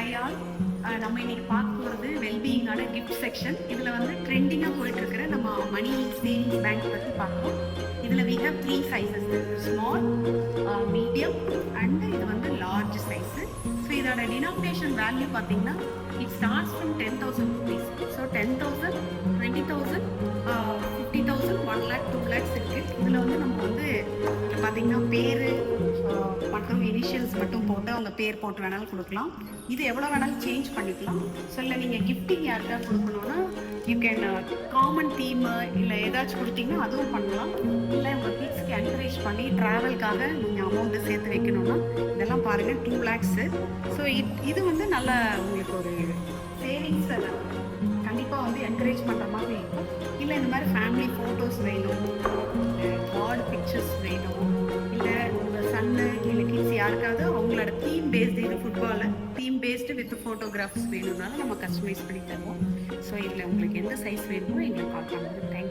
கையால் நம்ம இன்னைக்கு பார்க்க போகிறது வெல்பீயிங்கான கிஃப்ட் செக்ஷன். இதில் வந்து ட்ரெண்டிங்காக போயிட்டுருக்கிற நம்ம மணி சேவிங்ஸ் பேங்க் பற்றி பார்க்கலாம். இதில் we have 3 sizes, small, medium and இது வந்து லார்ஜ் சைஸு. ஸோ இதோட டினாமினேஷன் வேல்யூ பார்த்தீங்கன்னா it starts from 10,000 rupees. So 10,000, 20,000, 50,000, 1 lakh, 2 lakhs இருக்குது. இதில் வந்து நம்ம வந்து பார்த்தீங்கன்னா பேர் மற்றும் இனிஷியல்ஸ் மட்டும் போட்டு அவங்க பேர் போட்டு வேணாலும் கொடுக்கலாம். இது எவ்வளோ வேணாலும் சேஞ்ச் பண்ணிக்கலாம். ஸோ இல்லை நீங்கள் கிஃப்டிங் யாருக்கா கொடுக்கணுன்னா யூ கேன் காமன் தீமு இல்லை ஏதாச்சும் கொடுத்தீங்கன்னா அதுவும் பண்ணலாம். இல்லை உங்கள் கிட்ஸ்க்கு என்கரேஜ் பண்ணி ட்ராவல்காக நீங்கள் அமௌண்ட்டு சேர்த்து வைக்கணுன்னா இதெல்லாம் பாருங்கள் 2 lakhs. ஸோ இது வந்து நல்ல உங்களுக்கு ஒரு சேவிங்ஸ் கண்டிப்பாக வந்து என்கரேஜ் பண்ணுற மாதிரி இருக்கும். இல்லை இந்த மாதிரி ஃபேமிலி ஃபோட்டோஸ் வேணும், கார்டு பிக்சர்ஸ் வேணும், இல்லை உங்கள் சன்னு இல்லை கிட்ஸ் யாருக்காவது அவங்களோட தீம் பேஸ்டு, இது ஃபுட்பாலில் தீம் பேஸ்டு வித் ஃபோட்டோகிராஃப்ஸ் வேணும்னாலும் நம்ம கஸ்டமைஸ் பண்ணி தருவோம். ஸோ இதில் உங்களுக்கு எந்த சைஸ் வேணுமோ எங்களுக்கு கால் பண்ணுங்கள். தேங்க்யூ.